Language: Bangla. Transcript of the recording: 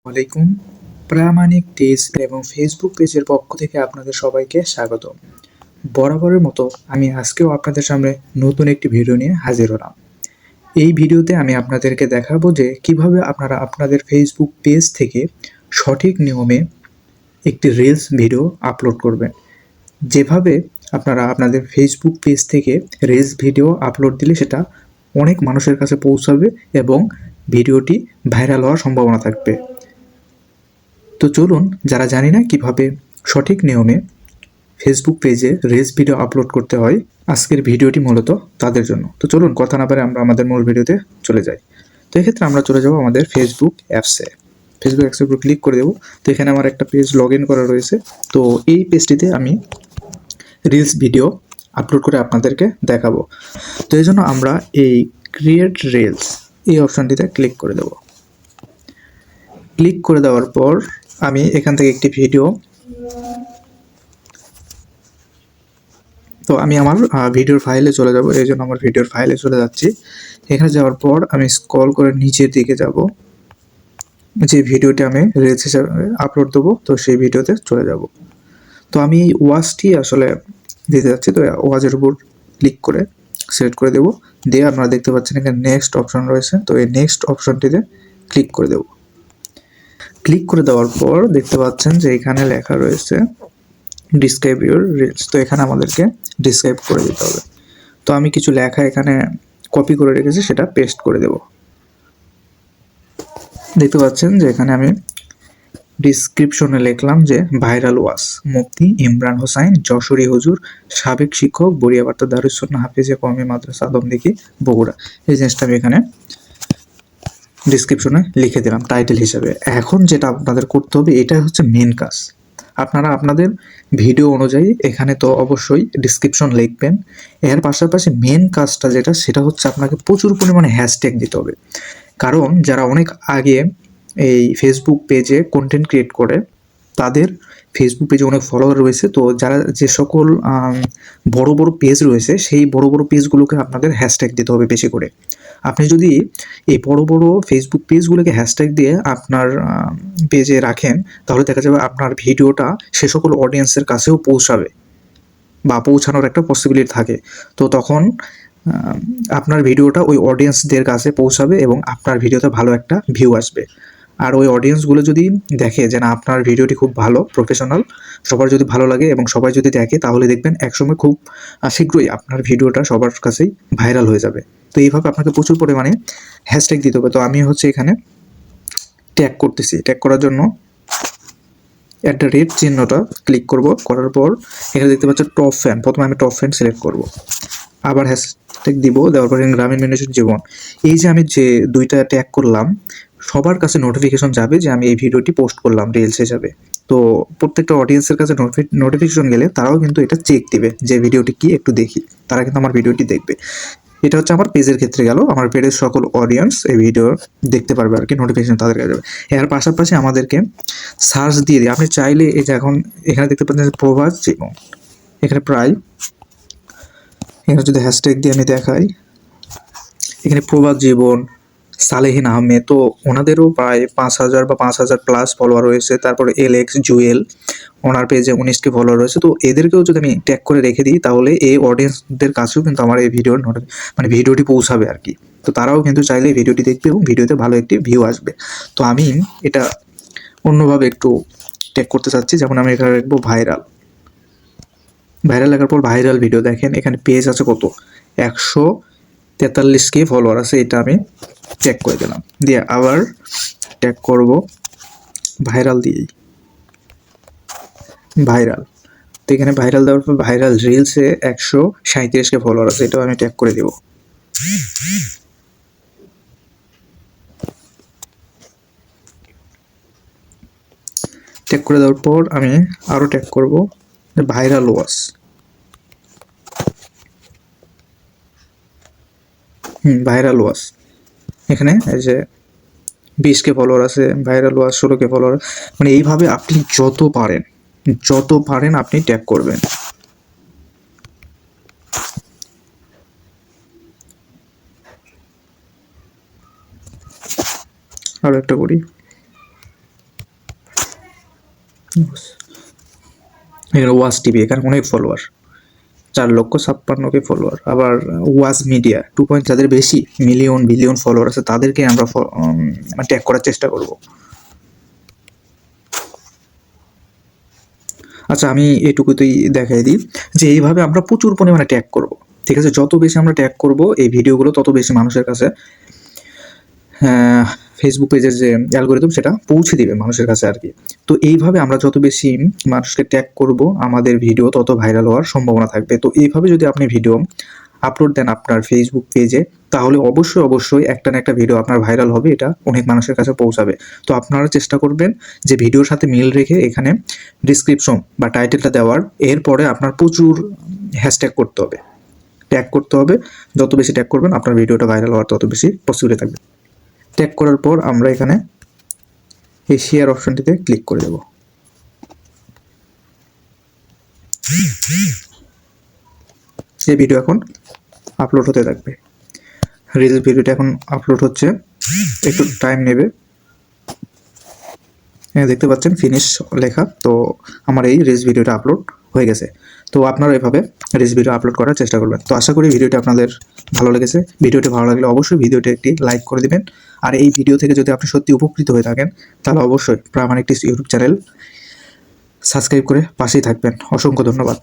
আলাইকুম। প্রামাণিক টেস্ট এবং ফেসবুক পেজের পক্ষ থেকে আপনাদের সবাইকে স্বাগত। বরাবরের মতো আমি আজকেও আপনাদের সামনে নতুন একটি ভিডিও নিয়ে হাজির হলাম। এই ভিডিওতে আমি আপনাদেরকে দেখাবো যে কিভাবে আপনারা আপনাদের ফেসবুক পেজ থেকে সঠিক নিয়মে একটি রিলস ভিডিও আপলোড করবেন। যেভাবে আপনারা আপনাদের ফেসবুক পেজ থেকে রিলস ভিডিও আপলোড দিলে সেটা অনেক মানুষের কাছে পৌঁছাবে এবং ভিডিওটি ভাইরাল হওয়ার সম্ভাবনা থাকবে। তো চলুন, যারা জানি না কিভাবে সঠিক নিয়মে ফেসবুক পেজে রিলস ভিডিও আপলোড করতে হয়, আজকের ভিডিওটি মূলত তাদের জন্য। তো চলুন, কথা না বাড়িয়ে আমরা আমাদের মূল ভিডিওতে চলে যাই। তো এক্ষেত্রে আমরা চলে যাব আমাদের ফেসবুক অ্যাপসে। ফেসবুক অ্যাপসের উপর ক্লিক করে দেবো। তো এখানে আমার একটা পেজ লগ ইন করা রয়েছে। তো এই পেজটিতে আমি রিলস ভিডিও আপলোড করে আপনাদেরকে দেখাবো। তো এই জন্য আমরা এই ক্রিয়েট রিলস এই অপশানটিতে ক্লিক করে দেবো। ক্লিক করে দেওয়ার পর আমি এখান থেকে একটি ভিডিও, তো আমি আমার ভিডিওর ফাইলে চলে যাব। এই জন্য আমার ভিডিওর ফাইলে চলে যাচ্ছি। এখানে যাওয়ার পর আমি স্ক্রল করে নিচের দিকে যাব, যে ভিডিওটি আমি রিলস হিসাবে আপলোড দেবো, তো সেই ভিডিওতে চলে যাব। তো আমি এই ওয়াচটি আসলে দিতে যাচ্ছি। তো ওয়াচের উপর ক্লিক করে সিলেক্ট করে দেবো। দিয়ে আপনারা দেখতে পাচ্ছেন এখানে নেক্সট অপশন রয়েছে। তো এই নেক্সট অপশনটিতে ক্লিক করে দেবো। ক্লিক করে দেওয়ার পর দেখতে পাচ্ছেন যে এখানে লেখা রয়েছে ডিসক্রাইব ইউর রিলস। তো এখানে আমাদেরকে ডিসক্রাইব করে দিতে হবে। তো আমি কিছু লেখা এখানে কপি করে রেখেছি, সেটা পেস্ট করে দেব। দেখতে পাচ্ছেন যে এখানে আমি ডিসক্রিপশনে লিখলাম যে ভাইরাল ওয়াজ, মুফতি ইমরান হোসাইন যশোরী হুজুর, সাবেক শিক্ষক, বরিয়াবার্তা দারুসুন্নাহ হাফিজিয়া কওমি মাদ্রাসা আদমদীঘি বগুড়া। এই জিনিসটা আমি এখানে ডিসক্রিপশনে লিখে দিলাম টাইটেল হিসাবে। এখন যেটা আপনাদের করতে হবে, এটা হচ্ছে মেন কাজ। আপনারা আপনাদের ভিডিও অনুযায়ী এখানে তো অবশ্যই ডিসক্রিপশন লিখবেন। এর পাশাপাশি মেন কাজটা যেটা, সেটা হচ্ছে আপনাকে প্রচুর পরিমাণে হ্যাশট্যাগ দিতে হবে। কারণ যারা অনেক আগে এই ফেসবুক পেজে কন্টেন্ট ক্রিয়েট করে, তাদের ফেসবুক পেজে অনেক ফলোয়ার রয়েছে। তো যারা যে সকল বড় বড় পেজ রয়েছে, সেই বড় বড় পেজগুলোকে আপনাদের হ্যাশট্যাগ দিতে হবে বেশি করে। আপনি যদি এই বড় বড় ফেসবুক পেজগুলোকে হ্যাশট্যাগ দিয়ে আপনার পেজে রাখেন, তাহলে দেখা যাবে আপনার ভিডিওটা সে সকল অডিয়েন্সের কাছেও পৌঁছাবে বা পৌঁছানোর একটা পসিবিলিটি থাকে। তো তখন আপনার ভিডিওটা ওই অডিয়েন্সদের কাছে পৌঁছাবে এবং আপনার ভিডিওতে ভালো একটা ভিউ আসবে। আর ওই অডিয়েন্সগুলো যদি দেখে যে না, আপনার ভিডিওটি খুব ভালো, প্রফেশনাল, সবার যদি ভালো লাগে এবং সবাই যদি দেখে, তাহলে দেখবেন একসময় খুব শীঘ্রই আপনার ভিডিওটা সবার কাছেই ভাইরাল হয়ে যাবে। তো এইভাবে আপনাকে প্রচুর পরিমাণে হ্যাশট্যাগ দিতে হবে। তো আমি হচ্ছে এখানে ট্যাগ করতেছি। ট্যাগ করার জন্য একটা রেড চিহ্নটা ক্লিক করব। করার পর এখানে দেখতে পাচ্ছেন টপ ফ্যান। প্রথমে আমি টপ ফ্যান সিলেক্ট করব, আবার হ্যাশট্যাগ দিব। দেওয়ার পর গ্রামীণ মানুষের জীবন। এই যে আমি যে দুইটা ট্যাগ করলাম, সবার কাছে নোটিফিকেশন যাবে যে আমি এই ভিডিওটি পোস্ট করলাম রিলস হিসাবে। তো প্রত্যেকটা অডিয়েন্সের কাছে নোটিফিকেশন গেলে তারাও কিন্তু এটা চেক দিবে যে ভিডিওটি কি, একটু দেখি, তারা কিন্তু আমার ভিডিওটি দেখবে। এটা হচ্ছে আমার পেজের ক্ষেত্রে গেল। আমার পেজের সকল অডিয়েন্স এই ভিডিও দেখতে পারবে আর কি, নোটিফিকেশন তাদের কাছে যাবে। এর পাশাপাশি আমাদেরকে সার্চ দিয়ে দিই। আপনি চাইলে এই যে এখন এখানে দেখতে পাচ্ছেন যে প্রবাস জীবন, এখানে প্রায়, এখানে যদি হ্যাশট্যাগ দিয়ে আমি দেখাই, এখানে প্রবাস জীবন, সালেহিন আহমেদ, তো ওনাদেরও প্রায় 5,000 বা 5,000 প্লাস ফলোয়ার রয়েছে। তারপরে এলএক্স জুয়েল, ওনার পেজে 19কে ফলোয়ার রয়েছে। তো এদেরকেও যদি আমি ট্যাগ করে রেখে দিই, তাহলে এই অডিয়েন্সদের কাছেও কিন্তু আমার এই ভিডিওর ভিডিওটি পৌঁছাবে আর কি। তো তারাও কিন্তু চাইলে এই ভিডিওটি দেখবে এবং ভিডিওতে ভালো একটি ভিউ আসবে। তো আমি এটা অন্যভাবে একটু ট্যাগ করতে চাচ্ছি। যেমন আমি এখানে রাখবো ভাইরাল। ভাইরাল লেখার পর ভাইরাল ভিডিও। দেখেন এখানে পেজ আছে কত, 143কে ফলোয়ার আছে। এটা আমি ট্যাগ করে দিলাম। দিয়ে আবার ট্যাগ করব ভাইরাল দিয়েই, ভাইরাল। তো এখানে ভাইরাল দেওয়ার পর ভাইরাল রিলসে 137কে ফলোয়ার আছে, এটাও আমি ট্যাগ করে দেব। ট্যাগ করে দেওয়ার পর আমি আরও ট্যাগ করব ভাইরাল ওয়াচ। Viral watch. এখানে এই যে 20কে ফলোয়ার আছে, ভাইরাল ওয়াচ 16কে ফলোয়ার। মানে এইভাবে আপনি যত পারেন আপনি ট্যাগ করবেন। আরও একটা করি। এখানে ওয়াজ টিভি, এখানে অনেক ফলোয়ার, 4,56,000 ফলোয়ার। আবার ওয়াজ মিডিয়া 2 যাদের বেশি মিলিয়ন বিলিয়ন ফলোয়ার আছে তাদেরকে আমরা ট্যাগ করার চেষ্টা করব। আচ্ছা, আমি এটুকুতেই দেখাই দিই যে এইভাবে আমরা প্রচুর পরিমাণে ট্যাগ করব। ঠিক আছে, যত বেশি আমরা ট্যাগ করব এই ভিডিওগুলো তত বেশি মানুষের কাছে ফেসবুক পেজের যে অ্যালগোরিদম সেটা পৌঁছে দিবে মানুষের কাছে আর কি। তো এইভাবে আমরা যত বেশি মানুষকে ট্যাগ করব আমাদের ভিডিও তত ভাইরাল হওয়ার সম্ভাবনা থাকবে। তো এইভাবে যদি আপনি ভিডিও আপলোড দেন আপনার ফেসবুক পেজে, তাহলে অবশ্যই একটা না একটা ভিডিও আপনার ভাইরাল হবে, এটা অনেক মানুষের কাছে পৌঁছাবে। তো আপনারা চেষ্টা করবেন যে ভিডিওর সাথে মিল রেখে এখানে ডিসক্রিপশন বা টাইটেলটা দেওয়ার, এরপরে আপনার প্রচুর হ্যাশট্যাগ করতে হবে, ট্যাগ করতে হবে। যত বেশি ট্যাগ করবেন আপনার ভিডিওটা ভাইরাল হওয়ার তত বেশি পসিবিলিটি থাকবে। ট্যাগ করার পর আমরা এখানে এই শেয়ার অপশনটিতে ক্লিক করে দেব। এই ভিডিও এখন আপলোড হতে থাকবে। রিলস ভিডিওটা এখন আপলোড হচ্ছে, একটু টাইম নেবে। দেখতে পাচ্ছেন ফিনিশ লেখা। তো আমার এই রিলস ভিডিওটা আপলোড হয়ে গেছে। তো আপনারা এভাবে রিলস ভিডিও আপলোড করার চেষ্টা করবেন। তো আশা করি ভিডিওটি আপনাদের ভালো লেগেছে। ভিডিওটি ভালো লাগলে অবশ্যই ভিডিওটি একটি লাইক করে দিবেন। আর এই ভিডিও থেকে যদি আপনি সত্যি উপকৃত হয়ে থাকেন তাহলে অবশ্যই প্রামাণিক টিপস ইউটিউব চ্যানেল সাবস্ক্রাইব করে পাশেই থাকবেন। অসংখ্য ধন্যবাদ।